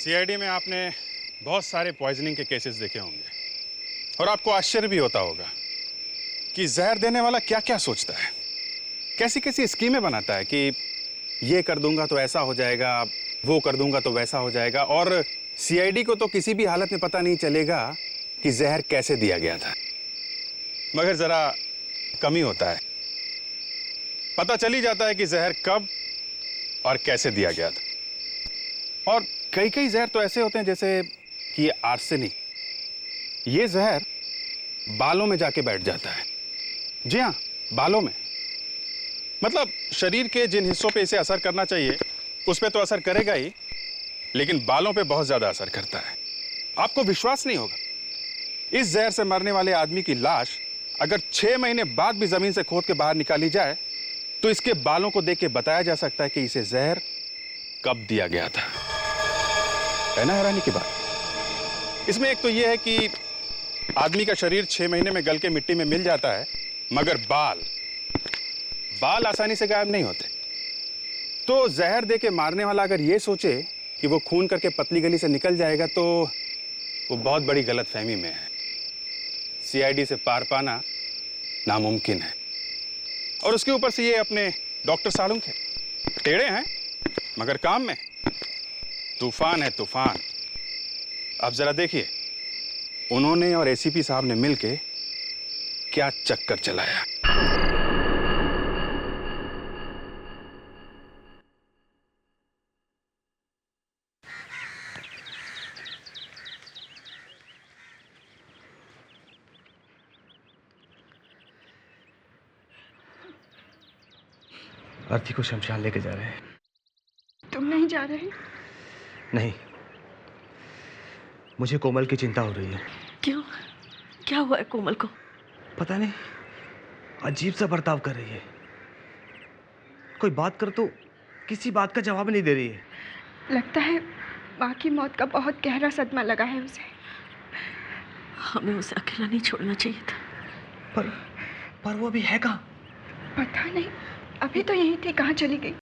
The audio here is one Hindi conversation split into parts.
सीआईडी में आपने बहुत सारे पॉइजनिंग के केसेस देखे होंगे और आपको आश्चर्य भी होता होगा कि जहर देने वाला क्या क्या सोचता है, कैसी कैसी स्कीमें बनाता है कि ये कर दूंगा तो ऐसा हो जाएगा, वो कर दूंगा तो वैसा हो जाएगा। और सीआईडी को तो किसी भी हालत में पता नहीं चलेगा कि जहर कैसे दिया गया था, मगर जरा कमी होता है, पता चल ही जाता है कि जहर कब और कैसे दिया गया था। और कई कई जहर तो ऐसे होते हैं जैसे कि आर्सेनिक, ये जहर बालों में जाके बैठ जाता है। जी हाँ, बालों में। मतलब शरीर के जिन हिस्सों पे इसे असर करना चाहिए उस पे तो असर करेगा ही, लेकिन बालों पे बहुत ज्यादा असर करता है। आपको विश्वास नहीं होगा, इस जहर से मरने वाले आदमी की लाश अगर 6 महीने बाद भी जमीन से खोद के बाहर निकाली जाए तो इसके बालों को देख के बताया जा सकता है कि इसे जहर कब दिया गया था। है ना हैरानी की बात। इसमें एक तो यह है कि आदमी का शरीर 6 महीने में गल के मिट्टी में मिल जाता है, मगर बाल आसानी से गायब नहीं होते। तो जहर दे के मारने वाला अगर ये सोचे कि वो खून करके पतली गली से निकल जाएगा तो वो बहुत बड़ी गलतफहमी में है। सीआईडी से पार पाना नामुमकिन है। और उसके ऊपर से ये अपने डॉक्टर सालुंख है, टेढ़े हैं मगर काम में तूफान है, तूफान। अब जरा देखिए उन्होंने और एसीपी साहब ने मिलके क्या चक्कर चलाया। आरती को शमशान लेके जा रहे हैं। तुम नहीं जा रहे? नहीं, मुझे कोमल की चिंता हो रही है। क्यों? क्या हुआ है कोमल को? पता नहीं, अजीब सा बर्ताव कर रही है। कोई बात कर तो किसी बात का जवाब नहीं दे रही है। लगता है माँ की मौत का बहुत गहरा सदमा लगा है उसे। हमें उसे अकेला नहीं छोड़ना चाहिए था। पर वो अभी है कहाँ? पता नहीं, अभी तो यहीं थी, कहाँ चली गई?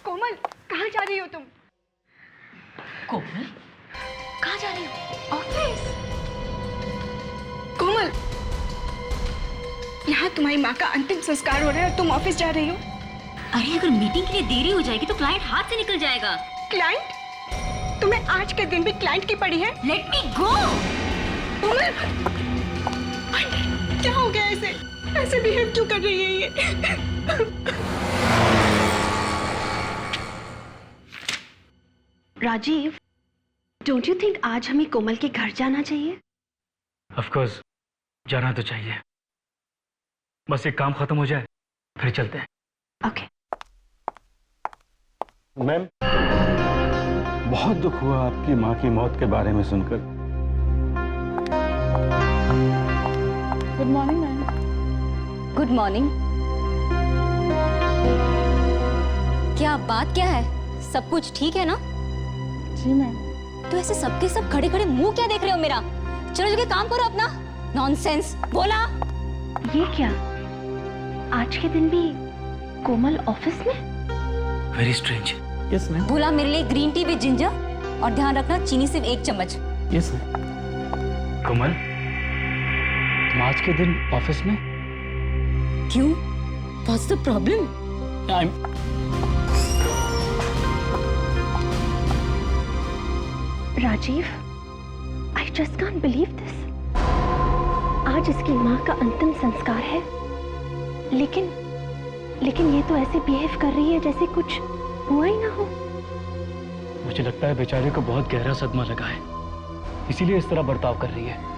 कोमल, कहाँ जा रही हो तुम? कोमल, कहाँ जा रही हो? ऑफिस। कोमल, यहाँ तुम्हारी माँ का अंतिम संस्कार हो रहा है और तुम ऑफिस जा रही हो? अरे अगर मीटिंग के लिए देरी हो जाएगी तो क्लाइंट हाथ से निकल जाएगा। क्लाइंट? तुम्हें आज के दिन भी क्लाइंट की पड़ी है? लेट मी गो। कोमल, क्या हो गया ऐसे? ऐसे बिहेव क्यों कर रही है ये? राजीव, डोंट यू थिंक आज हमें कोमल के घर जाना चाहिए? ऑफ कोर्स, जाना तो चाहिए। बस एक काम खत्म हो जाए फिर चलते हैं। ओके। मैम, बहुत दुख हुआ आपकी माँ की मौत के बारे में सुनकर। Good morning ma'am. Good morning. क्या बात क्या है? सब कुछ ठीक है ना? जी मैम। तो ऐसे सबके सब खड़े खड़े मुंह क्या देख रहे हो मेरा? चलो जगह काम करो अपना। नॉनसेंस बोला। ये क्या, आज के दिन भी कोमल ऑफिस में? Very strange. Yes ma'am. बोला मेरे लिए ग्रीन टी विद जिंजर और ध्यान रखना चीनी सिर्फ 1 चम्मच। Yes ma'am. कोमल, तुम आज के दिन ऑफिस में? क्यों? What's the problem? Rajiv, I just can't believe this. आज इसकी माँ का अंतिम संस्कार है, लेकिन ये तो ऐसे बिहेव कर रही है जैसे कुछ हुआ ही ना हो। मुझे लगता है बेचारे को बहुत गहरा सदमा लगा है, इसीलिए इस तरह बर्ताव कर रही है।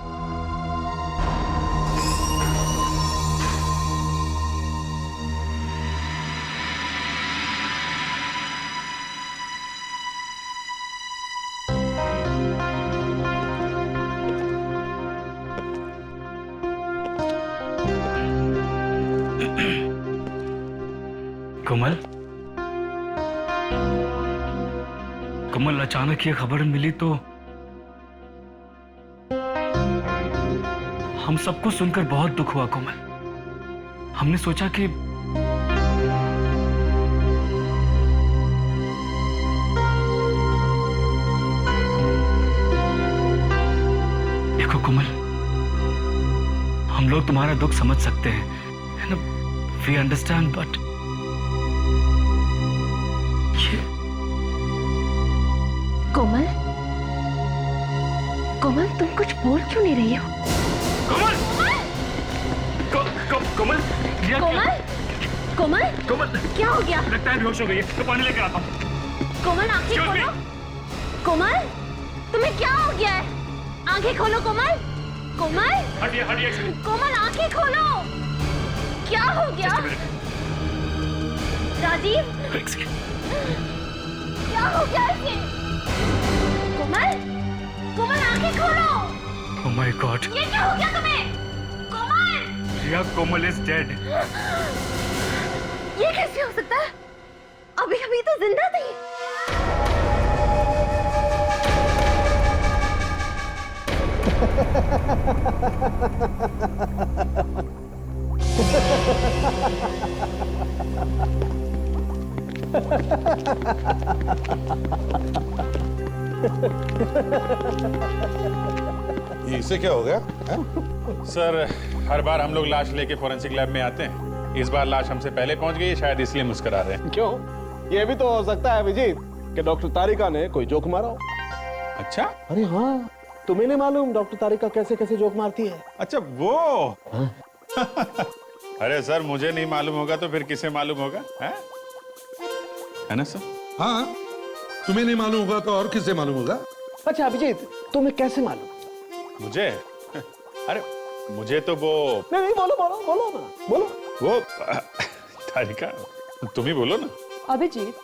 कोमल, अचानक ये खबर मिली तो हम सबको सुनकर बहुत दुख हुआ कोमल। हमने सोचा कि देखो कोमल, हम लोग तुम्हारा दुख समझ सकते हैं, वी अंडरस्टैंड, बट कोमल, कोमल तुम कुछ बोल क्यों नहीं रही हो? कोमल, कोमल, कोमल, कोमल, कोमल, क्या हो गया? लगता है बेहोश हो गई है, तो पानी लेकर आता हूँ। कोमल आंखें खोलो। कोमल, तुम्हें क्या हो गया है? आंखें खोलो कोमल। कोमल, हटिए हटिए। कोमल आंखें खोलो। क्या हो गया? राजीव, क्या हो गया इसे? कोमल, कोमल आंखें खोलो। Oh my God! ये क्या हो गया तुम्हें? कोमल, रिया, कोमल is dead. ये कैसे हो सकता है? अभी अभी तो जिंदा थी। ये इससे क्या हो गया है? सर, हर बार हम लोग लाश लेके फोरेंसिक लैब में आते हैं। इस बार लाश हमसे पहले पहुंच गई है, शायद इसलिए मुस्कुरा रहे हैं। क्यों? ये भी तो हो सकता है अभिजीत कि डॉक्टर तारिका ने कोई जोक मारा हो। अच्छा? अरे हाँ, तुम्हें नहीं मालूम डॉक्टर तारिका कैसे कैसे जोक मारती है? अच्छा वो। अरे सर, मुझे नहीं मालूम होगा तो फिर किसे मालूम होगा? है ना सर? हाँ, तुम्हें नहीं मालूम होगा तो और किसे मालूम होगा? अच्छा अभिजीत, तुम्हें कैसे मालूम? मुझे? अरे मुझे तो वो नहीं, बोलो बोलो बोलो ना, बोलो। वो तारिका, तुम ही बोलो ना। अभिजीत,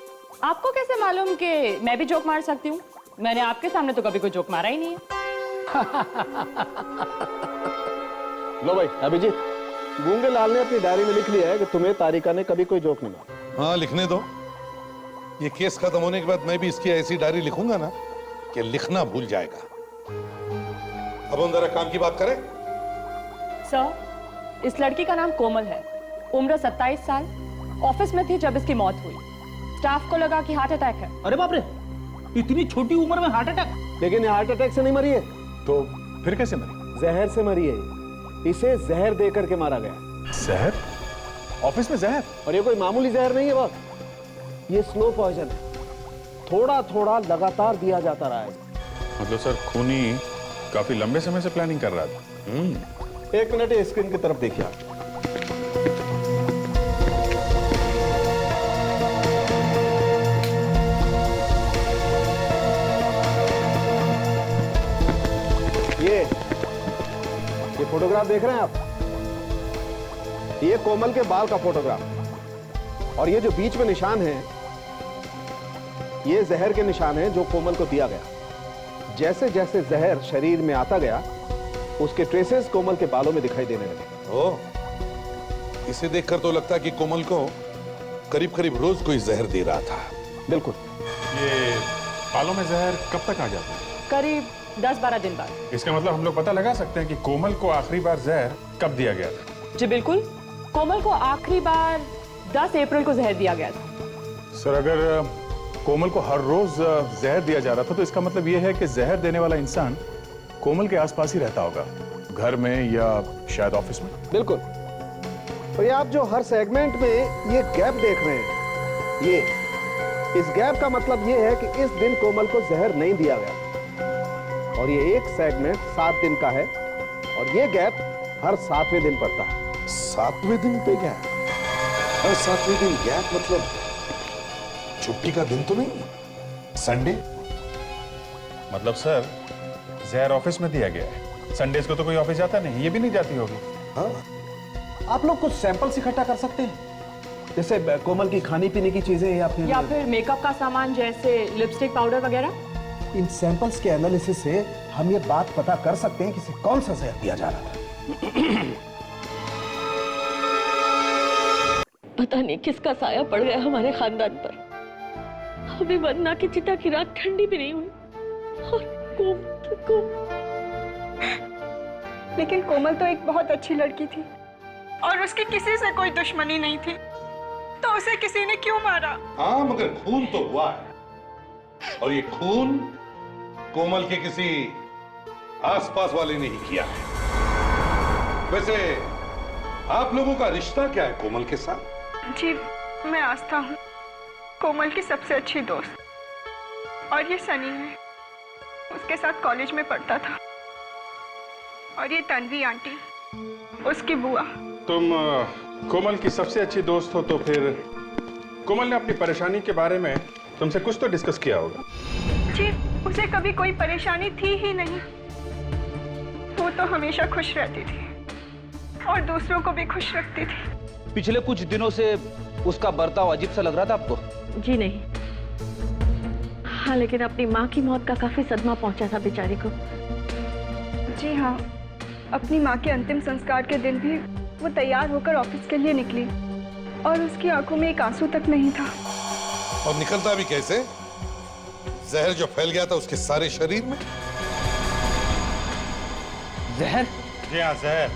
आपको कैसे मालूम कि मैं भी जोक मार सकती हूँ? मैंने आपके सामने तो कभी कोई जोक मारा ही नहीं है। लो भाई अभिजीत, गूंगे लाल ने अपनी डायरी में लिख लिया है कि तुम्हें तारिका ने कभी कोई जोक नहीं मारा। हाँ, लिखने दो। ये केस खत्म होने के बाद मैं भी इसकी ऐसी डायरी लिखूंगा ना कि लिखना भूल जाएगा। अब हम जरा काम की बात करें। सर, इस लड़की का नाम कोमल है, उम्र 27 साल, ऑफिस में थी जब इसकी मौत हुई। स्टाफ को लगा कि हार्ट अटैक है। अरे बाप रे, इतनी छोटी उम्र में हार्ट अटैक? लेकिन ये हार्ट अटैक से नहीं मरी है, तो फिर कैसे मरी? जहर से मरी है। इसे जहर दे करके मारा गया। जहर? ऑफिस में जहर? और ये कोई मामूली जहर नहीं है बॉस, ये स्लो पॉइजन है। थोड़ा थोड़ा लगातार दिया जाता रहा है। मतलब सर, खूनी काफी लंबे समय से प्लानिंग कर रहा था। एक मिनट, ये स्क्रीन की तरफ देखिए आप। ये फोटोग्राफ देख रहे हैं आप? ये कोमल के बाल का फोटोग्राफ, और ये जो बीच में निशान है, ये जहर के निशान है जो कोमल को दिया गया। जैसे जैसे जहर शरीर में आता गया, उसके ट्रेसेस कोमल के बालों में दिखाई देने लगे। ओह, इसे देखकर तो लगता है कि कोमल को करीब करीब रोज कोई जहर दे रहा था। बिल्कुल। ये बालों में जहर कब तक आ जाता है? करीब 10-12 दिन बाद। इसका मतलब हम लोग पता लगा सकते हैं कि कोमल को आखिरी बार जहर कब दिया गया था? जी बिल्कुल, कोमल को आखिरी बार 10 अप्रैल को जहर दिया गया था। सर, अगर कोमल को हर रोज जहर दिया जा रहा था तो इसका मतलब यह है कि जहर देने वाला इंसान कोमल के आसपास ही रहता होगा, घर में या शायद ऑफिस में। बिल्कुल। और ये आप जो हर सेगमेंट में ये गैप देख रहे हैं, ये इस गैप का मतलब ये है कि इस दिन कोमल को जहर नहीं दिया गया। और ये एक सेगमेंट 7 दिन का है, और ये गैप हर 7वें दिन पड़ता है। 7वें दिन पे गैप? हर 7वें दिन गैप मतलब छुट्टी का दिन तो नहीं? संडे? मतलब सर, जहर ऑफिस में दिया गया है, संडेज को तो कोई ऑफिस जाता नहीं, ये भी नहीं जाती होगी। हाँ। आप लोग कुछ सैंपल्स इकट्ठा कर सकते हैं, जैसे कोमल की खाने पीने की चीजें या फिर मेकअप का सामान जैसे लिपस्टिक, पाउडर वगैरह। इन सैंपल्स के एनालिसिस से हम ये बात पता कर सकते हैं कि इसे कौन सा जहर दिया जा रहा था। पता नहीं किसका साया पड़ गया हमारे खानदान पर। अभी वरना की चिता की रात ठंडी भी नहीं हुई, और लेकिन कोमल तो एक बहुत अच्छी लड़की थी और उसकी किसी से कोई दुश्मनी नहीं थी, तो उसे किसी ने क्यों मारा? हाँ, मगर खून तो हुआ है, और ये खून कोमल के किसी आसपास वाले ने ही किया है। वैसे आप लोगों का रिश्ता क्या है कोमल के साथ? जी, मैं आस्था हूँ, कोमल की सबसे अच्छी दोस्त, और ये सनी है, उसके साथ कॉलेज में पढ़ता था, और ये तन्वी आंटी, उसकी बुआ। तुम कोमल की सबसे अच्छी दोस्त हो, तो फिर कोमल ने अपनी परेशानी के बारे में तुमसे कुछ तो डिस्कस किया होगा। जी, उसे कभी कोई परेशानी थी ही नहीं, वो तो हमेशा खुश रहती थी और दूसरों को भी खुश रखती थी। पिछले कुछ दिनों से उसका बर्ताव अजीब सा लग रहा था आपको? जी नहीं। हाँ, लेकिन अपनी माँ की मौत का काफी सदमा पहुंचा था बेचारी को। जी हाँ, अपनी माँ के अंतिम संस्कार के दिन भी वो तैयार होकर ऑफिस के लिए निकली और उसकी आंखों में एक आंसू तक नहीं था। और निकलता भी कैसे? जहर जो फैल गया था उसके सारे शरीर में। जहर? जी हाँ, जहर।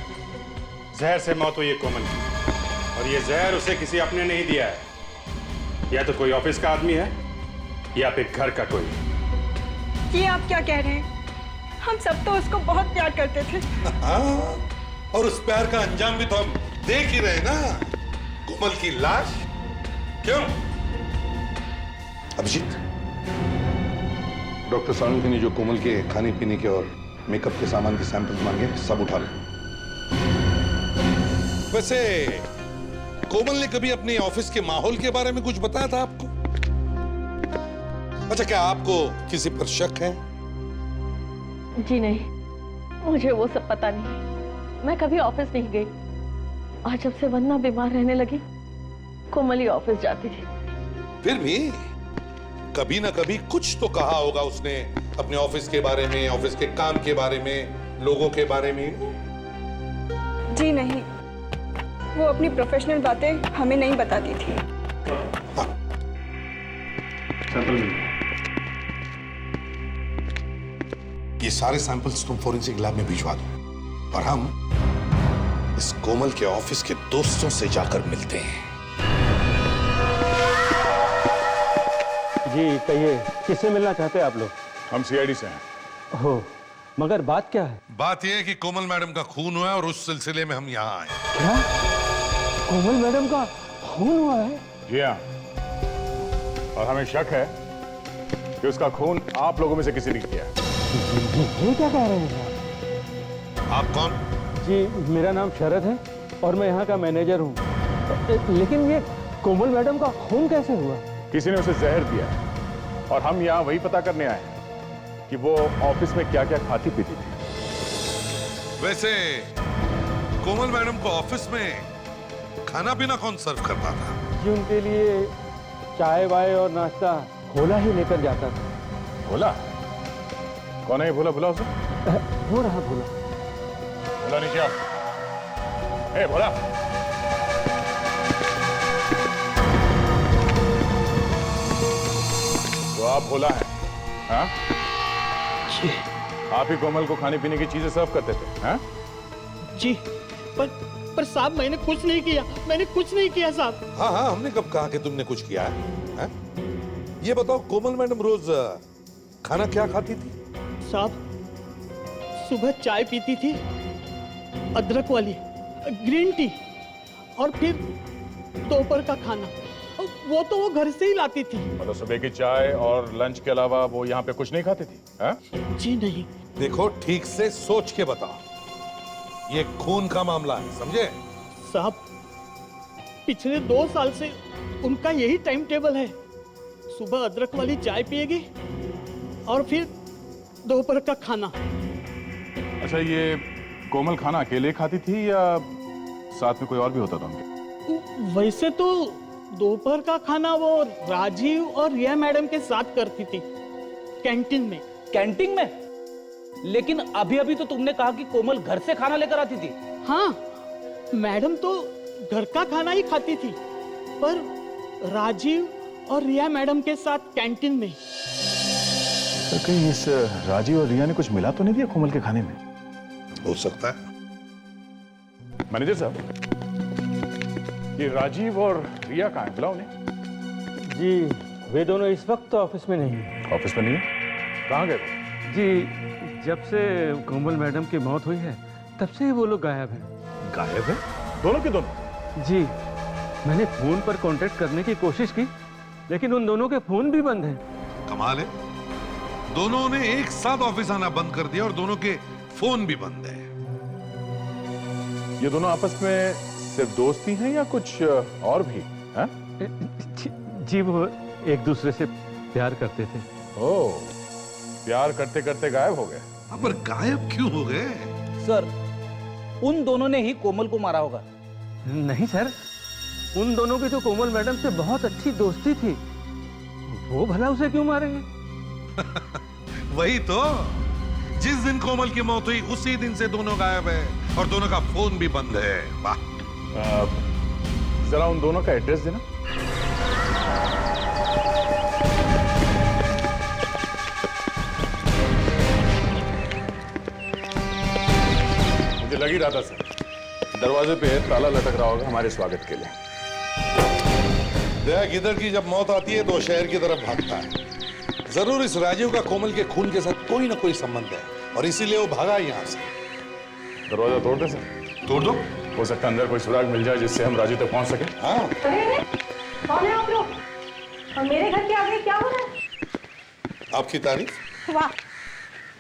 जहर से मौत हुई है कोमल की, और ये जहर उसे किसी अपने ने ही दिया है। या तो कोई ऑफिस का आदमी है या फिर घर का कोई। ये आप क्या कह रहे हैं? हम सब तो उसको बहुत प्यार करते थे। हाँ, और उस प्यार का अंजाम भी तो हम देख ही रहे ना, कोमल की लाश। क्यों अभिजीत? डॉक्टर सालुंखे ने जो कोमल के खाने पीने के और मेकअप के सामान के सैंपल मांगे, सब उठा ले। वैसे कोमल ने कभी अपने ऑफिस के माहौल के बारे में कुछ बताया था आपको? अच्छा, क्या आपको किसी पर शक है? जी नहीं, मुझे वो सब पता नहीं। मैं कभी ऑफिस नहीं गई, और जब से वंदना बीमार रहने लगी, कोमल ही ऑफिस जाती थी। फिर भी कभी ना कभी कुछ तो कहा होगा उसने अपने ऑफिस के बारे में, ऑफिस के काम के बारे में, लोगों के बारे में। जी नहीं, वो अपनी प्रोफेशनल बातें हमें नहीं बताती थी। हाँ। ये सारे सैंपल्स तुम फोरेंसिक लैब में भिजवा दो, और हम इस कोमल के ऑफिस के दोस्तों से जाकर मिलते हैं। जी कहिए, किससे मिलना चाहते हैं आप लोग? हम सीआईडी से हैं। हो, मगर बात क्या है? बात यह है कि कोमल मैडम का खून हुआ है, और उस सिलसिले में हम यहाँ आए। क्या? कोमल मैडम का खून हुआ है? जी हाँ, और हमें शक है कि उसका खून आप लोगों में से किसी ने किया है। ये क्या कह रहे हैं? आप कौन? जी, मेरा नाम शरद है और मैं यहाँ का मैनेजर हूँ। लेकिन ये कोमल मैडम का खून कैसे हुआ? किसी ने उसे जहर दिया है, और हम यहाँ वही पता करने आए हैं कि वो ऑफिस में क्या क्या खाती पीती थी। वैसे कोमल मैडम को ऑफिस में खाना पीना कौन सर्व करता था? जी, उनके लिए चाय वाय और नाश्ता भोला ही लेकर जाता था। भोला? कौन है ये भोला? भोला उसे? वो रहा भोला। भोला नीचे आओ। ए भोला! तो आप भोला हैं? हाँ? जी। आप ही कोमल को खाने पीने की चीजें सर्व करते थे? हाँ? जी, पर साहब मैंने कुछ नहीं किया, मैंने कुछ नहीं किया साहब। हाँ हाँ, हमने कब कहा कि तुमने कुछ किया है? ये बताओ, कोमल मैडम रोज खाना क्या खाती थी? साहब, सुबह चाय पीती थी, अदरक वाली, ग्रीन टी, और फिर दोपहर का खाना, वो तो वो घर से ही लाती थी। मतलब सुबह की चाय और लंच के अलावा वो यहाँ पे कुछ नहीं खाती थी? हाँ? जी नहीं। देखो, ठीक से सोच के बताओ, ये खून का मामला है, समझे? साहब, पिछले 2 साल से उनका यही टाइम टेबल है। सुबह अदरक वाली चाय पिएगी और फिर दोपहर का खाना। अच्छा, ये कोमल खाना अकेले खाती थी या साथ में कोई और भी होता था उनके? वैसे तो दोपहर का खाना वो राजीव और रिया मैडम के साथ करती थी, कैंटीन में। कैंटीन में? लेकिन अभी अभी तो तुमने कहा कि कोमल घर से खाना लेकर आती थी। हाँ, मैडम तो घर का खाना ही खाती थी, पर राजीव और रिया मैडम के साथ कैंटीन में। तो कहीं इस राजीव और रिया ने कुछ मिला तो नहीं दिया कोमल के खाने में? हो सकता है। मैनेजर साहब, ये राजीव और रिया कहाँ हैं? बुलाओ उन्हें। जी वे दोनों इस वक्त तो ऑफिस में नहीं। ऑफिस में नहीं है? कहाँ गए वो? जी जब से कोमल मैडम की मौत हुई है तब से ही वो लोग गायब हैं। गायब है? दोनों के दोनों? जी मैंने फोन पर कांटेक्ट करने की कोशिश की लेकिन उन दोनों के फोन भी बंद हैं। कमाल है, दोनों ने एक साथ ऑफिस आना बंद कर दिया और दोनों के फोन भी बंद है। ये दोनों आपस में सिर्फ दोस्त ही हैं या कुछ और भी हैं? जी वो एक दूसरे से प्यार करते थे। ओह, प्यार करते करते गायब हो गए। पर गायब क्यों हो गए? सर उन दोनों ने ही कोमल को मारा होगा। नहीं सर, उन दोनों की तो कोमल मैडम से बहुत अच्छी दोस्ती थी, वो भला उसे क्यों मारेंगे? वही तो, जिस दिन कोमल की मौत हुई उसी दिन से दोनों गायब है और दोनों का फोन भी बंद है। वाह। जरा उन दोनों का एड्रेस देना। मुझे लग ही रहा था सर, दरवाजे पे ताला लटक रहा होगा हमारे स्वागत के लिए। देख, इधर की जब मौत आती है तो शहर की तरफ भागता है। जरूर इस राजीव का कोमल के खून के साथ कोई ना कोई संबंध है और इसीलिए वो भागा यहाँ से। दरवाजा तोड़ दे सर। तोड़ दो। हो सकता है अंदर कोई सुराग मिल जाए जिससे हम राजीव तक पहुंच सके। हाँ। कौन है आप लोग? और मेरे घर के आगे क्या हो रहा है? आपकी तारीफ। वाह,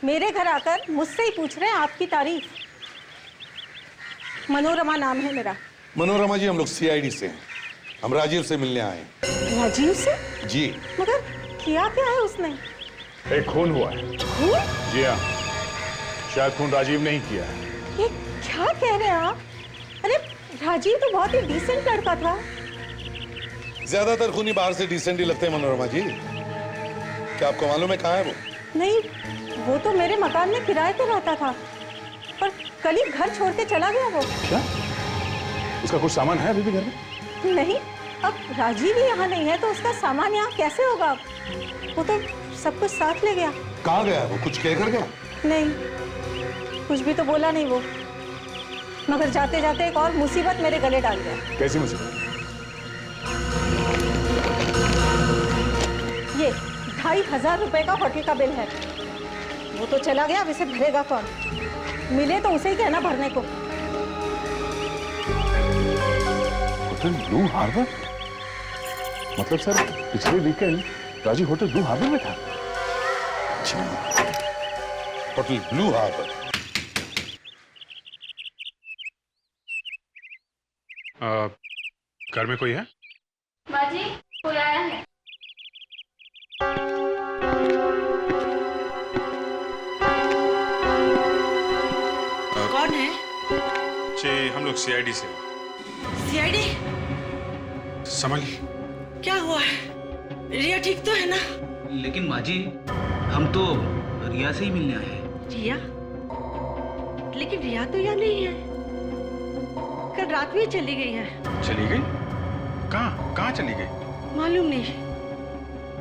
मेरे घर आकर मुझसे ही पूछ रहे हैं आपकी तारीफ। मनोरमा नाम है मेरा। मनोरमा जी, हम लोग सीआईडी से हैं। हम राजीव से मिलने आए हैं। राजीव से? जी। मगर किया क्या है उसने? एक खून हुआ है। खून? जी हाँ, शायद खून राजीव ने ही किया है। ये क्या कह रहे हैं आप? अरे राजीव तो बहुत ही डिसेंट लड़का था। ज्यादातर खूनी बाहर से डिसेंट ही लगते हैं मनोरमा जी। क्या आपको मालूम है कहाँ है वो? नहीं, वो तो मेरे मकान में किराए पे रहता था, पर कल ही घर छोड़ के चला गया वो। क्या? उसका कुछ सामान है अभी भी घर में? नहीं, अब राजीव ही यहाँ नहीं है तो उसका सामान यहाँ कैसे होगा? वो तो सब कुछ साथ ले गया। कहाँ गया वो? कुछ कहकर गया? नहीं, कुछ भी तो बोला नहीं वो, मगर जाते जाते एक और मुसीबत मेरे गले डाल गया। कैसी मुसीबत? ये 2500 रुपए का होटल का बिल है। वो तो चला गया, अब इसे भरेगा कौन? मिले तो उसे ही कहना भरने को। Hotel Blue Harbour? मतलब सर पिछले weekend Rajiv hotel Blue Harbour में था। Hotel Blue Harbour. घर में कोई है? बाजी, कोई आया है? कौन है? जी हम लोग सीआईडी से। सीआईडी? समझ। क्या हुआ है? रिया ठीक तो है ना? लेकिन माँ जी, हम तो रिया से ही मिलने आए हैं। रिया? लेकिन रिया तो यहाँ नहीं है। कल रात में चली गई है। चली गई? कहाँ कहाँ चली गई? मालूम नहीं।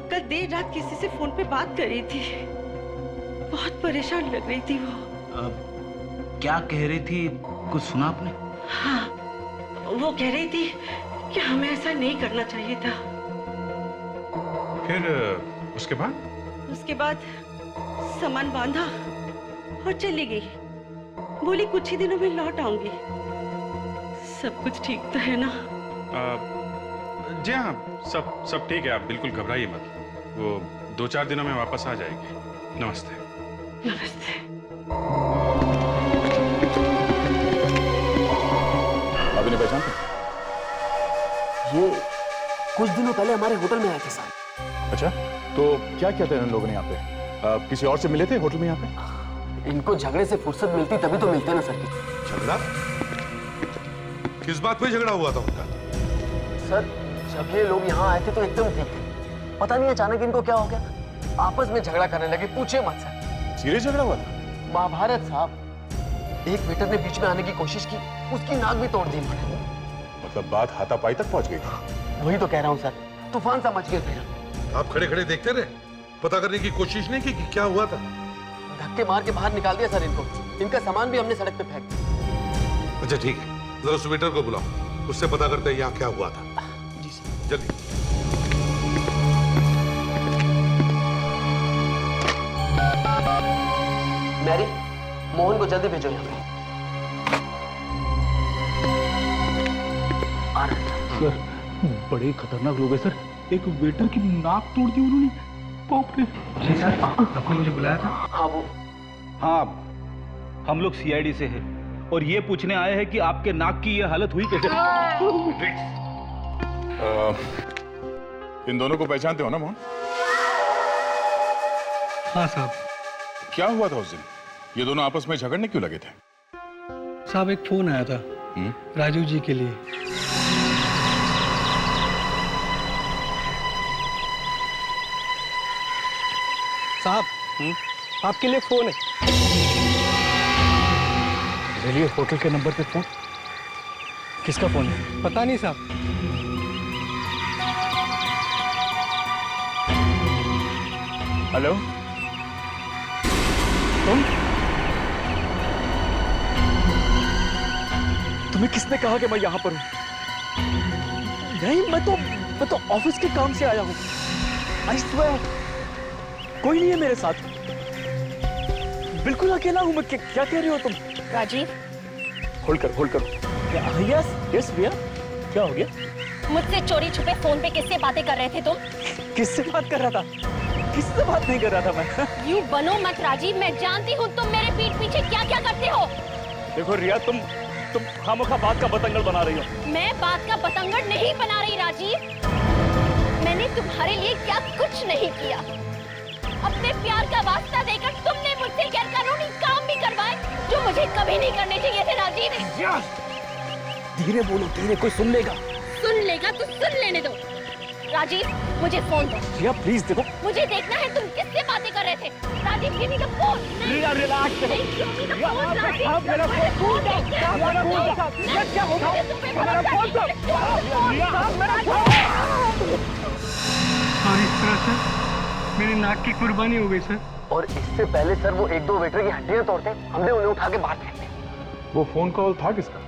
कल देर रात किसी से फोन पे बात कर रही थी। बहुत परेशान लग रही थी वो। क्या कह रही थी, कुछ सुना आपने? हाँ, वो कह रही थी कि हमें ऐसा नहीं करना चाहिए था। फिर उसके बाद? उसके बाद सामान बांधा और चली गई। बोली कुछ ही दिनों में लौट आऊंगी। सब कुछ ठीक तो है ना? जी हाँ, सब ठीक है। आप बिल्कुल घबराइए मत। वो 2-4 दिनों में वापस आ जाएगी। नमस्ते। नमस्ते। अभी नहीं पहचानते? ये कुछ दिनों पहले हमारे होटल में आए थे साहब। अच्छा, तो क्या किया था इन लोगों ने यहाँ पे? किसी और से मिले थे होटल में यहाँ पे? इनको झगड़े से फुर्सत मिलती तभी तो मिलते ना सर। झगड़ा? किस बात पे झगड़ा हुआ था उनका? सर, जब ये लोग यहाँ आए थे तो एकदम ठीक थे। पता नहीं अचानक इनको क्या हो गया, आपस में झगड़ा करने लगे। पूछे मत सर। सीरियस झगड़ा हुआ था? महाभारत साहब। एक वेटर ने बीच में आने की कोशिश की, उसकी नाक भी तोड़ दी इन्होंने। मतलब बात हाथापाई तक पहुंच गई थी? वही तो कह रहा हूँ सर, तूफान सा मच गया था। आप खड़े खड़े देखते रहे, पता करने की कोशिश नहीं की कि क्या हुआ था? धक्के मार के बाहर निकाल दिया सर इनको। इनका सामान भी हमने सड़क पे फेंक दिया। अच्छा ठीक है, जरा सुवेटर को बुलाओ, उससे पता करते हैं यहाँ क्या हुआ था। जी सर। जल्दी। मैरी, मोहन को जल्दी भेजो यहाँ पे। सर, बड़े खतरनाक लोग हैं सर। एक वेटर की नाक तोड़ दी उन्होंने। बाप रे। जी सर, आपने मुझे बुलाया था? हाँ वो। हाँ, हम लोग सीआईडी से हैं और ये पूछने आए हैं कि आपके नाक की ये हालत हुई कैसे? इन दोनों को पहचानते हो ना मोहन? हाँ साहब। क्या हुआ था उस दिन? ये दोनों आपस में झगड़ने क्यों लगे थे? साहब एक फोन आया था राजू जी के लिए। साहब, आपके लिए फोन है। चलिए, होटल के नंबर पे फोन। किसका फोन है? पता नहीं साहब। हेलो, तुम्हें किसने कहा कि मैं यहाँ पर हूँ? नहीं, मैं तो ऑफिस के काम से आया हूँ। I swear, कोई नहीं है मेरे साथ। बिल्कुल अकेला हूँ मैं। क्या कह रही हो तुम? राजीव, होल्ड करो। यस भैया, क्या हो गया? मुझसे चोरी छुपे फोन पे किससे बातें कर रहे थे तुम? किससे बात कर रहा था? किससे बात नहीं कर रहा था मैं। यू बनो मत राजीव, मैं जानती हूँ तुम मेरे पीठ पीछे क्या क्या करते हो। देखो रिया, तुम खामोखा बात का बतंगड़ बना रही हो। मैं बात का बतंगड़ नहीं बना रही राजीव। मैंने तुम्हारे लिए क्या कुछ नहीं किया। अपने प्यार का वास्ता देकर तुमने मुझसे गैरकानूनी काम भी करवाए जो मुझे कभी नहीं करने चाहिए थे राजीव। धीरे बोलो, धीरे, कोई सुन लेगा। सुन लेगा तो सुन लेने दो। राजीव, मुझे फोन दो। रिया प्लीज देखो। मुझे देखना है तुम किससे बातें कर रहे थे। Rajiv, give me the phone. Riya relax करो। आप मेरा फोन दो। मेरा फोन दो। क्या होगा? मेरा फोन दो। रिया, मेरा फोन। और इस तरह से मेरी नाक की कुर्बानी हो गई सर। और इससे पहले सर वो एक दो वेटर की हड्डियां तोड़ते, हमने उन्हें उठा के बाहर फेंक दिया। वो फोन कॉल था किसका?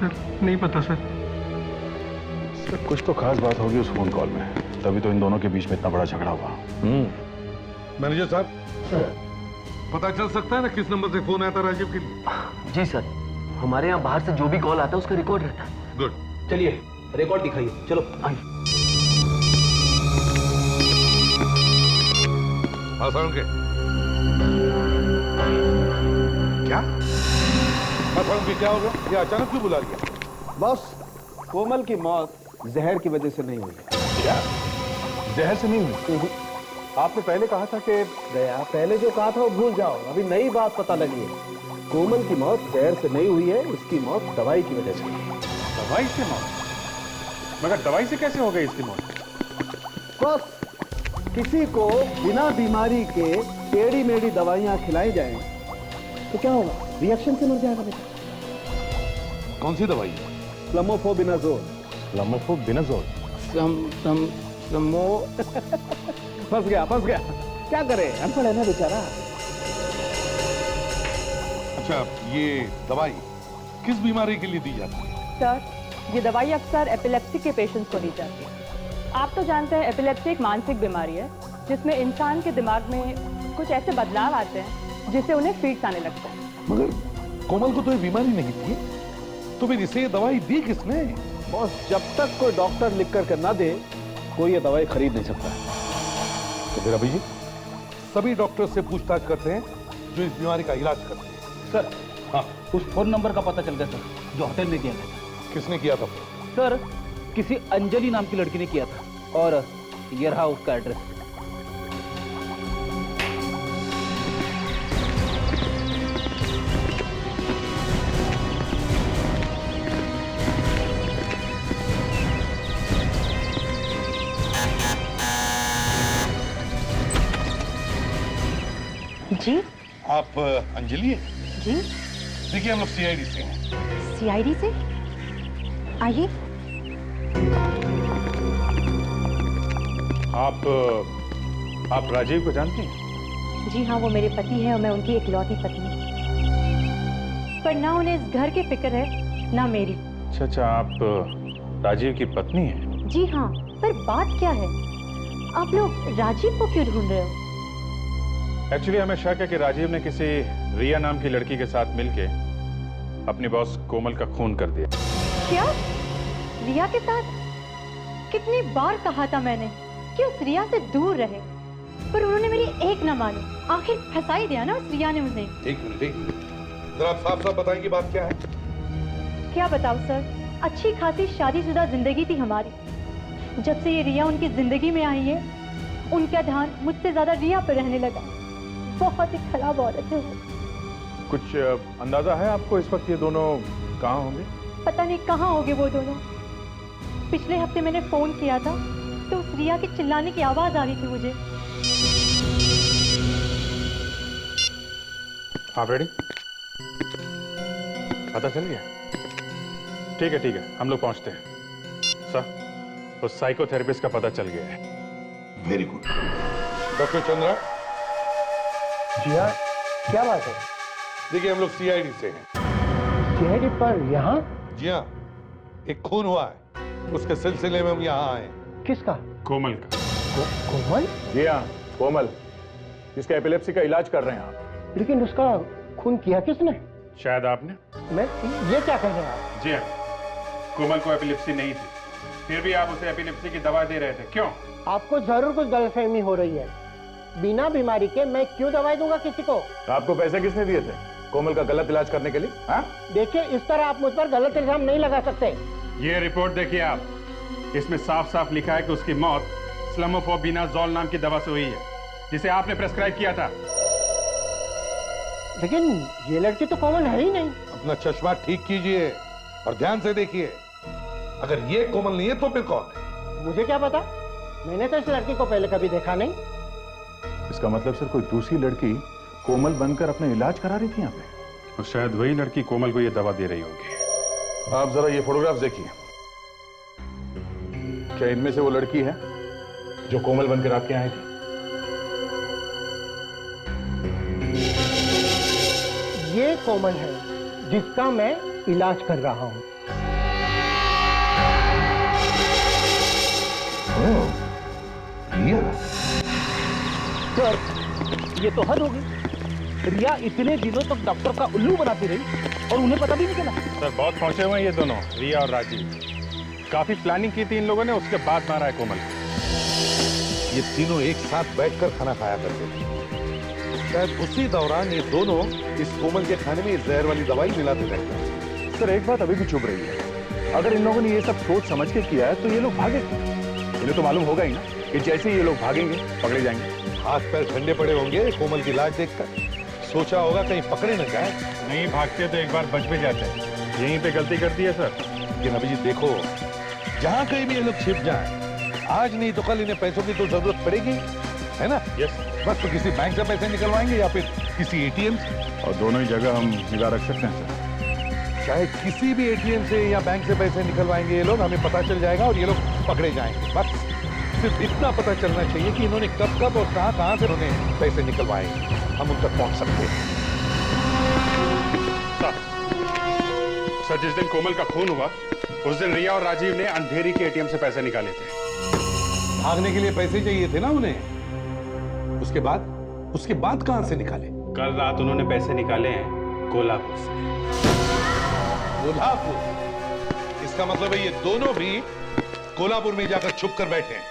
सर नहीं पता सर। कुछ तो खास बात होगी उस फोन कॉल में, तभी तो इन दोनों के बीच में इतना बड़ा झगड़ा हुआ। मैनेजर साहब, पता चल सकता है ना किस नंबर से फोन आया था राजीव के लिए? जी सर, हमारे यहाँ बाहर से जो भी कॉल आता है उसका रिकॉर्ड रहता है। गुड। चलिए रिकॉर्ड दिखाइए। चलो आइए। आसान के क्या? आसान के क्या होगा? ये अचानक क्यों बुला लिया? बस, कोमल की मौत जहर की वजह से नहीं हुई। क्या? जहर से नहीं हुई? आपने पहले कहा था कि दया, पहले जो कहा था वो भूल जाओ, अभी नई बात पता लगी है। कोमल की मौत जहर से नहीं हुई है, इसकी मौत दवाई की वजह से हुई है। दवाई से मौत? मगर दवाई से कैसे हो गई इसकी मौत? बस, किसी को बिना बीमारी के टेढ़ी मेढ़ी दवाइयां खिलाई जाएं तो क्या होगा? रिएक्शन से मर जाएगा बेटा। कौन सी दवाई? फ्लमोफोबिनाजोल। फ्लमोफोबिनाजोल? फंस गया। क्या करे, अनपढ़ है ना बेचारा। अच्छा, ये दवाई किस बीमारी के लिए दी जाती है? सर ये दवाई अक्सर एपिलेप्सी के पेशेंट्स को दी जाती है। आप तो जानते हैं एपिलेप्सी एक मानसिक बीमारी है जिसमें इंसान के दिमाग में कुछ ऐसे बदलाव आते हैं जिससे उन्हें फिट्स आने लगते हैं। मगर कोमल को तो ये बीमारी नहीं थी, तो फिर इसे ये दवाई दी किसने? बॉस, जब तक कोई डॉक्टर लिख कर ना दे, कोई ये दवाई खरीद नहीं सकता। तो फिर अभिजीत, सभी डॉक्टर से पूछताछ करते हैं जो इस बीमारी का इलाज करते हैं। सर, हाँ, उस फोन नंबर का पता चल गया सर, जो होटल में दिया गया। किसने किया था? सर, किसी अंजलि नाम की लड़की ने किया था और ये रहा उसका एड्रेस। जी? आप अंजलि हैं? जी? देखिए, हम लोग सीआईडी से हैं। सीआईडी से? आइए। आप राजीव को जानती हैं? जी हाँ, वो मेरे पति हैं और मैं उनकी इकलौती पत्नी। पर ना उन्हें इस घर की फिक्र है ना मेरी। अच्छा, आप राजीव की पत्नी हैं? जी हाँ, पर बात क्या है? आप लोग राजीव को क्यों ढूंढ रहे हो? एक्चुअली हमें शक है कि राजीव ने किसी रिया नाम की लड़की के साथ मिलके अपनी बॉस कोमल का खून कर दिया। क्या? रिया के साथ? कितनी बार कहा था मैंने कि उस रिया से दूर रहे, पर उन्होंने मेरी एक न मानी। आखिर फंसा ही दिया ना उस रिया ने मुझे। एक मिनट, जरा आप साफ साफ बताएं कि बात क्या है। क्या बताओ सर, अच्छी खासी शादीशुदा जिंदगी थी हमारी। जब से ये रिया उनकी जिंदगी में आई है, उनका ध्यान मुझसे ज्यादा रिया पर रहने लगा। बहुत ही खराब औरत है वो। कुछ अंदाजा है आपको इस वक्त ये दोनों कहाँ होंगे? पता नहीं कहाँ होंगे वो दोनों। पिछले हफ्ते मैंने फोन किया था तो उस रिया के चिल्लाने की आवाज आ रही थी मुझे। आप रेडी? पता चल गया? ठीक है, हम लोग पहुंचते हैं। सर, उस साइकोथेरेपिस्ट का पता चल गया है। Very good. डॉक्टर चंद्रा। जी हाँ, क्या बात है? देखिए, हम लोग सीआईडी से हैं। सीआईडी पर यहाँ? जी हाँ, एक खून हुआ है, उसके सिलसिले में हम यहाँ आए। किसका? कोमल का। कोमल? जी हाँ, कोमल। इसका एपिलेप्सी का इलाज कर रहे हैं आप। लेकिन उसका खून किया किसने? शायद आपने। मैं? ये क्या कह रहे हैं आप? जी हाँ, कोमल को एपिलेप्सी नहीं थी, फिर भी आप उसे एपिलेप्सी की दवा दे रहे थे, क्यों? आपको जरूर कुछ गलतफहमी हो रही है। बिना बीमारी के मैं क्यों दवाई दूंगा किसी को? आपको पैसे किसने दिए थे कोमल का गलत इलाज करने के लिए? हाँ? देखिए, इस तरह आप मुझ पर गलत इल्जाम नहीं लगा सकते। ये रिपोर्ट देखिए आप, इसमें साफ साफ लिखा है कि उसकी मौत स्लमोफोबिनाजोल नाम की दवा से हुई है, जिसे आपने प्रेस्क्राइब किया था। लेकिन ये लड़की तो कोमल है ही नहीं। अपना चश्मा ठीक कीजिए और ध्यान से देखिए। अगर ये कोमल नहीं है तो फिर कौन है? मुझे क्या पता, मैंने तो इस लड़की को पहले कभी देखा नहीं। इसका मतलब सर कोई दूसरी लड़की कोमल बनकर अपना इलाज करा रही थी यहाँ पे, और शायद वही लड़की कोमल को ये दवा दे रही होगी। आप जरा ये फोटोग्राफ देखिए। क्या इनमें से वो लड़की है जो कोमल बनकर आपके आई थी? ये कोमल है जिसका मैं इलाज कर रहा हूँ। सर, ये तो हद हो गई। रिया इतने दिनों तक डॉक्टर का उल्लू बनाती रही और उन्हें पता भी नहीं चला। सर, बहुत पहुंचे हुए हैं ये दोनों, रिया और राजीव। काफी प्लानिंग की थी इन लोगों ने, उसके बाद मारा है कोमल। ये तीनों एक साथ बैठकर खाना खाया करते थे। शायद उसी दौरान ये दोनों इस कोमल के खाने में जहर वाली दवाई मिलाते रहते। सर, एक बात अभी भी चुभ रही है। अगर इन लोगों ने ये सब सोच समझ के किया है तो ये लोग भागे। इन्हें तो मालूम होगा ही ना कि जैसे ही ये लोग भागेंगे पकड़े जाएंगे। हाथ पैर ठंडे पड़े होंगे कोमल की लाश देखकर। सोचा होगा कहीं पकड़े न जाए। नहीं भागते तो एक बार बच भी जाते हैं। यहीं पे गलती करती है सर। लेकिन अभी जी देखो, जहां कहीं भी ये लोग छिप जाएं, आज नहीं तो कल इन्हें पैसों की तो जरूरत पड़ेगी, है ना? यस। बस तो किसी बैंक से पैसे निकलवाएंगे या फिर किसी एटीएम से। और दोनों ही जगह हम निगाह रख सकते हैं सर। चाहे किसी भी एटीएम से या बैंक से पैसे निकलवाएंगे ये लोग, हमें पता चल जाएगा और ये लोग पकड़े जाएंगे। बस सिर्फ इतना पता चलना चाहिए कि इन्होंने कब कब और कहां से उन्हें पैसे निकलवाए, हम उन तक पहुंच सकते हैं। सर, जिस दिन कोमल का खून हुआ उस दिन रिया और राजीव ने अंधेरी के एटीएम से पैसे निकाले थे। भागने के लिए पैसे चाहिए थे ना उन्हें। उसके बाद कहां से निकाले? कल रात उन्होंने पैसे निकाले हैं कोल्हापुर से। कोल्हापुर? इसका मतलब है ये दोनों भी कोल्हापुर में जाकर छुप कर बैठे हैं।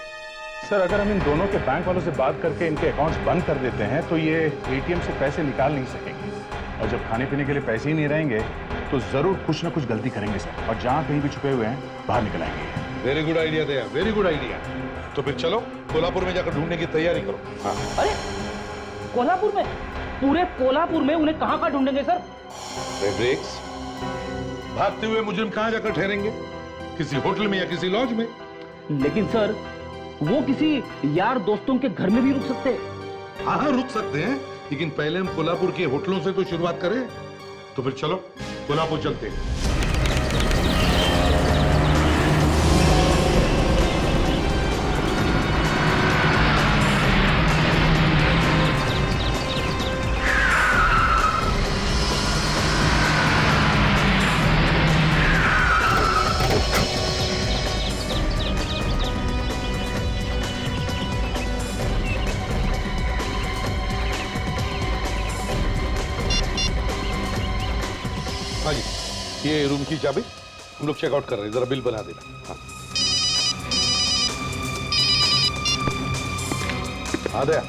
सर, अगर हम इन दोनों के बैंक वालों से बात करके इनके अकाउंट्स बंद कर देते हैं तो ये एटीएम से पैसे निकाल नहीं सकेंगे, और जब खाने पीने के लिए पैसे ही नहीं रहेंगे तो जरूर कुछ ना कुछ गलती करेंगे सर, और जहां कहीं भी छुपे हुए हैं बाहर निकल आएंगे। वेरी गुड आइडिया दिया, वेरी गुड आइडिया। तो फिर चलो कोल्हापुर में जाकर ढूंढने की तैयारी करो। हाँ। अरे कोल्हापुर में? पूरे कोल्हापुर में उन्हें कहाँ ढूंढेंगे सर? ब्रेक्स, भागते हुए मुजरिम कहाँ जाकर ठहरेंगे? किसी होटल में या किसी लॉज में। लेकिन सर, वो किसी यार दोस्तों के घर में भी रुक सकते हैं। हाँ, रुक सकते हैं, लेकिन पहले हम कोल्हापुर के होटलों से तो शुरुआत करें। तो फिर चलो कोल्हापुर चलते हैं। हाँ जी, ये रूम की चाबी, हम लोग चेकआउट कर रहे हैं, जरा बिल बना देना। हाँ दया,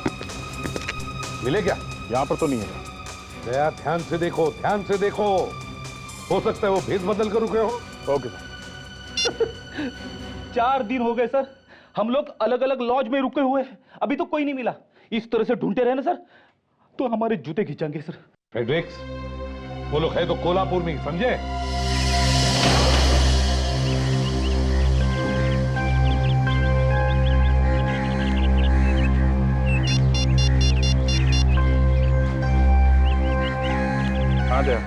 मिले क्या? यहाँ पर तो नहीं है। दया ध्यान से देखो, ध्यान से देखो, हो सकता है वो भेस बदल कर रुके हो। Okay sir. 4 दिन हो गए सर, हम लोग अलग अलग लॉज में रुके हुए हैं, अभी तो कोई नहीं मिला। इस तरह से ढूंढते रहे ना सर तो हमारे जूते खींचेंगे सर। फ्रेडरिक्स, वो लोग है तो कोल्हापुर में, समझे? हाँ दया,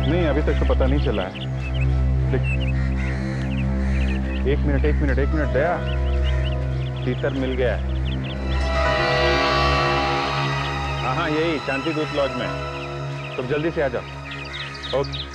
नहीं अभी तक तो पता नहीं चला है। एक मिनट दया, तीतर मिल गया है। हाँ यही शांति दूत लॉज में। तुम जल्दी से आ जाओ। ओके।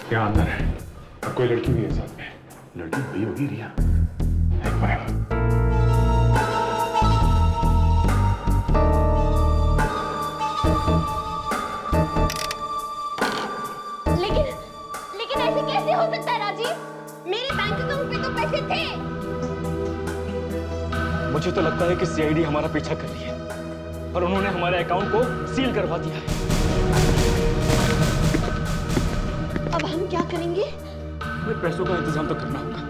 क्या अंदर है? और कोई लड़की भी है साथ में? लड़की वही होगी रिया। एक मिनट। लेकिन ऐसे कैसे हो सकता है राजीव? मेरे बैंक अकाउंट पे तो पैसे थे। मुझे तो लगता है कि सीआईडी हमारा पीछा कर रही है और उन्होंने हमारे अकाउंट को सील करवा दिया है। अब हम क्या करेंगे? हमें पैसों का इंतजाम तो करना होगा,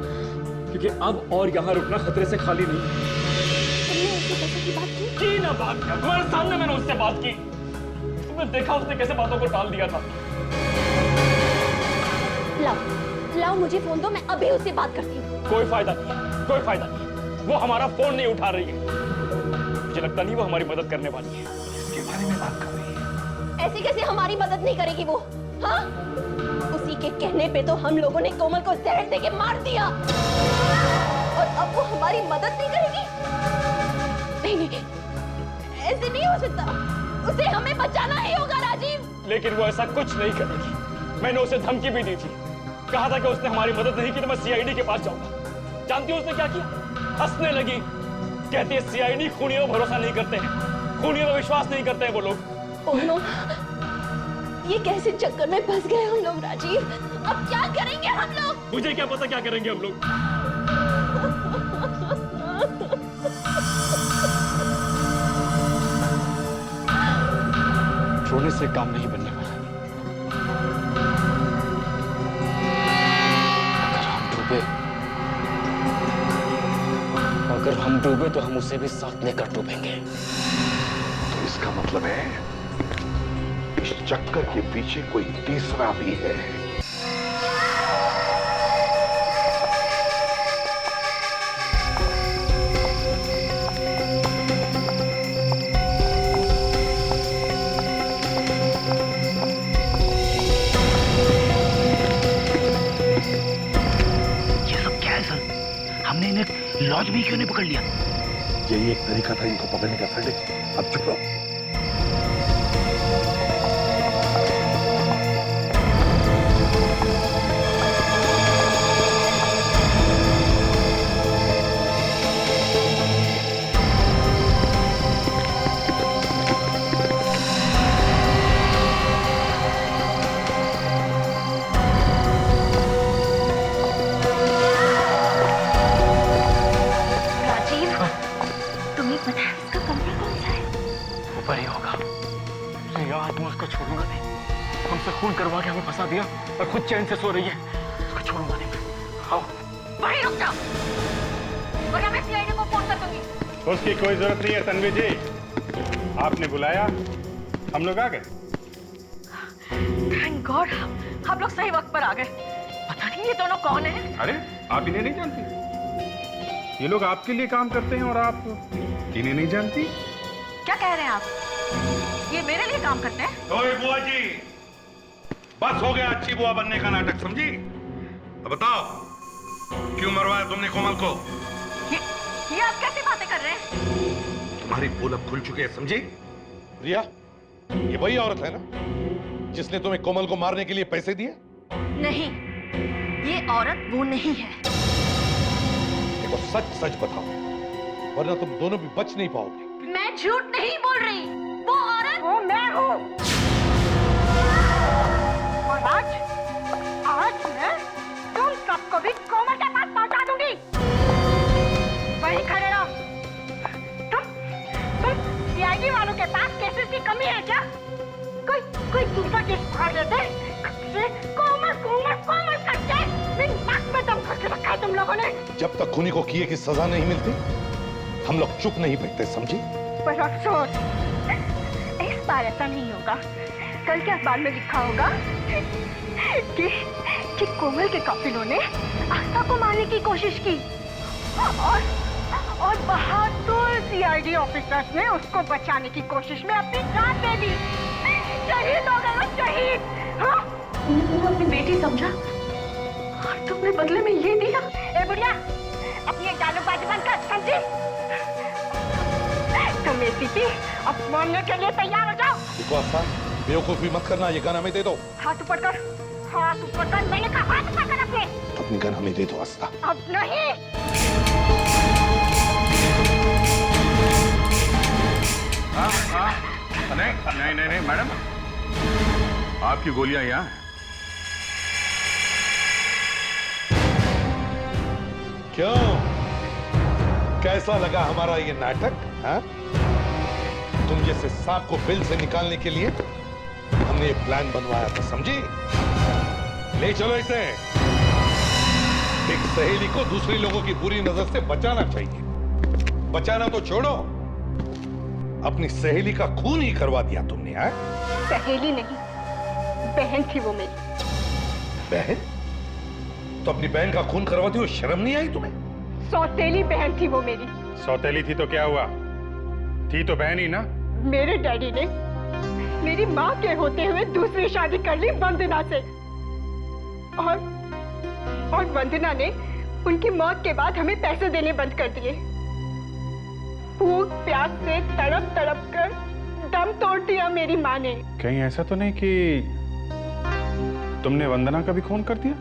क्योंकि अब और यहाँ रुकना खतरे से खाली नहीं। तुमने उससे पैसे की बात की? ना बात किया, तुम्हारे सामने मैंने उससे बात की। तुमने देखा उसने कैसे बातों को टाल दिया था। लाओ मुझे फोन दो, मैं अभी उससे बात करती हूँ। कोई फायदा नहीं, वो हमारा फोन नहीं उठा रही है। मुझे लगता नहीं वो हमारी मदद करने वाली है। इसके बारे में बात कर रही है। ऐसे कैसे हमारी मदद नहीं करेगी वो? हाँ? उसी के कहने पे तो हम लोगों ने कोमल को जहर देके मार दिया, और अब वो हमारी मदद नहीं करेगी? नहीं, ऐसे नहीं हो सकता। उसे हमें बचाना ही होगा राजीव। लेकिन वो ऐसा कुछ नहीं करेगी। मैंने उसे धमकी भी दी थी, कहा था कि उसने हमारी मदद नहीं की तो मैं सीआईडी के पास जाऊंगा। जानती हो उसने क्या किया? हंसने लगी, कहती है सीआईडी खूनियों पर भरोसा नहीं करते हैं, खूनियों पर विश्वास नहीं करते हैं वो लोग। ओह नो, ये कैसे चक्कर में फंस गए हम लोग राजीव? अब क्या करेंगे हम लोग? मुझे क्या पता क्या करेंगे हम लोग। रोने से काम नहीं बनने वाला। अगर हम डूबे तो हम उसे भी साथ लेकर डूबेंगे। तो इसका मतलब है इस चक्कर के पीछे कोई तीसरा भी है। ये सब क्या है सर? हमने इन्हें लॉज में क्यों नहीं पकड़ लिया? यही एक तरीका था इनको पकड़ने का। फ्रेडरिक्स, अब चुप रहो। खून करवा के हमें फंसा दिया और खुद चैन से सो रही है। उसको छोड़ूंगा नहीं मैं। आओ। वहीं रुक जाओ, वरना मैं सीआईडी को फोन कर दूंगी। उसकी कोई जरूरत नहीं है तन्वी जी, आपने बुलाया, हम लोग आ गए। थैंक गॉड, आप लोग सही वक्त पर आ गए। पता नहीं ये दोनों कौन हैं? अरे आप इन्हें नहीं जानती? ये लोग आपके लिए काम करते हैं और आप इन्हें नहीं जानती? क्या कह रहे हैं आप? ये मेरे लिए काम करते हैं? ओए बुआ जी, बस हो गया अच्छी बुआ बनने का नाटक, समझी? अब बताओ, क्यों मरवाया तुमने कोमल को? ये आप कैसी बातें कर रहे हैं? तुम्हारी पोल अब खुल चुकी है, समझी? रिया, ये वही औरत है ना जिसने तुम्हें कोमल को मारने के लिए पैसे दिए? नहीं, ये औरत वो नहीं है। देखो सच सच बताओ, वरना तुम दोनों भी बच नहीं पाओगे। मैं झूठ नहीं बोल रही, वो औरत वो मैं हूँ। और आज मैं तुम सबको भी कोमल के पास पहुंचा दूंगी। वहीं खड़े रहो। तुम सीआईडी वालों के पास केसेस की कमी है क्या? कोई दूसरा केस फाड़ लेते? कोमल करके नाक में दम करके रखा है तुम लोगों ने। जब तक खूनी को किए की सजा नहीं मिलती, हम लोग चुप नहीं बैठते, समझी? पर अफसोस, इस बार ऐसा नहीं होगा। कल के अखबार में लिखा होगा कि कोमल के काफिलों ने आस्था को मारने की कोशिश की और बहादुर सीआईडी ऑफिसर्स ने उसको बचाने की कोशिश में अपनी जान दे दी। शहीद हो गए वो, शहीद। हाँ? तुमने अपनी बेटी समझा और तुमने बदले में ये दिया? ए बुढ़िया, अपनी जालूबाजी बंद कर, समझी? तुम एसीपी अब मारने के लिए तैयार हो जाओ। देखो आस्था, बेवकूफी मत करना, ये गन हमें दे दो। हाथ ऊपर कर, मैंने कहा हाथ ऊपर कर अपने। अपनी गन हमें दे दो आस्था। अब नहीं। हाँ, नहीं मैडम, आपकी गोलियां यहाँ हैं। क्यों, कैसा लगा हमारा ये नाटक? हाँ? तुम जैसे सांप को बिल से निकालने के लिए हमने ये प्लान बनवाया था, समझी? ले चलो इसे। एक सहेली को दूसरे लोगों की बुरी नजर से बचाना चाहिए। बचाना तो छोड़ो, अपनी सहेली का खून ही करवा दिया तुमने। है सहेली नहीं, बहन थी वो मेरी। बहन? तो अपनी बहन का खून करवाती हुई शर्म नहीं आई तुम्हें? सौतेली बहन थी वो मेरी। सौतेली थी तो क्या हुआ? थी तो बहन ही ना। मेरे डैडी ने मेरी माँ के होते हुए दूसरी शादी कर ली वंदना से, और वंदना ने उनकी मौत के बाद हमें पैसे देने बंद कर दिए। भूख प्यास से तड़प कर दम तोड़ दिया मेरी माँ ने। कहीं ऐसा तो नहीं कि तुमने वंदना का भी खून कर दिया?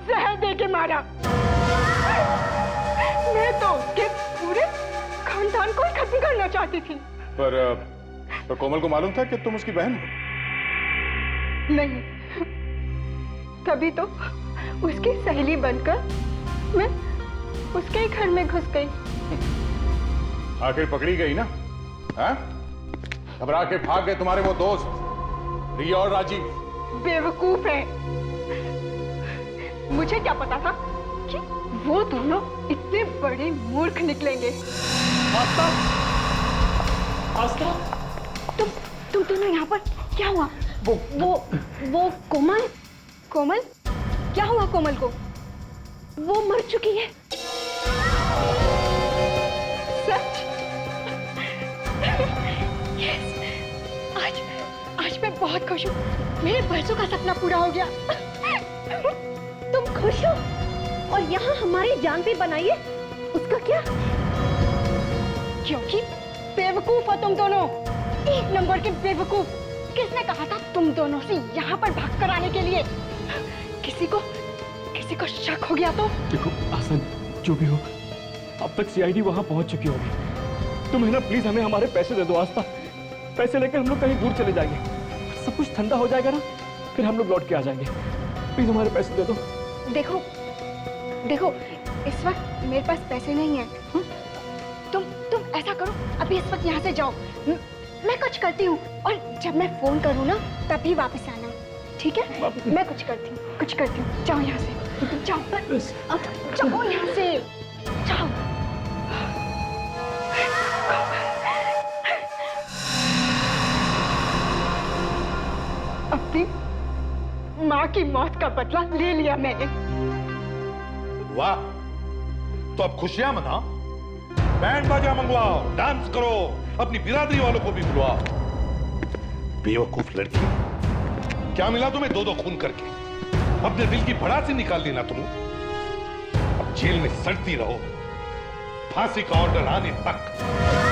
जहर दे के मारा। मैं तो उसके पूरे खानदान को ही खत्म करना चाहती थी। पर कोमल को मालूम था कि तुम उसकी बहन हो? नहीं, तभी तो उसकी सहेली बनकर मैं उसके ही घर में घुस गई। आखिर पकड़ी गई ना? हाँ? घबरा के भाग गए तुम्हारे वो दोस्त रिया और राजीव। बेवकूफ है। मुझे क्या पता था कि वो दोनों इतने बड़े मूर्ख निकलेंगे। आस्था, तुम दोनों यहाँ पर क्या हुआ? वो कोमल क्या हुआ कोमल को? वो मर चुकी है। सच? यस। आज मैं बहुत खुश हूँ। मेरे बरसों का सपना पूरा हो गया। तुम खुश हो? और यहाँ हमारी जान भी बनाइए, उसका क्या? क्योंकि बेवकूफ हो तुम दोनों, एक नंबर के बेवकूफ। किसने कहा था तुम दोनों से यहाँ पर भाग कर आने के लिए? किसी को शक हो गया तो? देखो आसन, जो भी हो, अब तक सीआईडी वहां पहुंच चुकी होगी। तुम है ना, प्लीज हमें हमारे पैसे दे दो आस्था। पैसे लेकर हम लोग कहीं दूर चले जाएंगे, सब कुछ ठंडा हो जाएगा ना, फिर हम लोग लौट के आ जाएंगे। प्लीज हमारे पैसे दे दो। देखो इस वक्त मेरे पास पैसे नहीं है। तुम ऐसा करो, अभी इस वक्त यहाँ से जाओ। मैं कुछ करती हूँ और जब मैं फोन करूँ ना तभी वापस आना, ठीक है? मैं कुछ करती हूँ। जाओ यहाँ से, जाओ यहाँ से, जाओ। की मौत का बदला ले लिया मैंने। वाह, तो अब खुशियां मनाओ, बैंड बाजा मंगवाओ, डांस करो, अपनी बिरादरी वालों को भी बुलवाओ। बेवकूफ लड़की, क्या मिला तुम्हें 2-2 खून करके? अपने दिल की भड़ासी निकाल ली ना तुम। अब जेल में सड़ती रहो फांसी का ऑर्डर आने तक।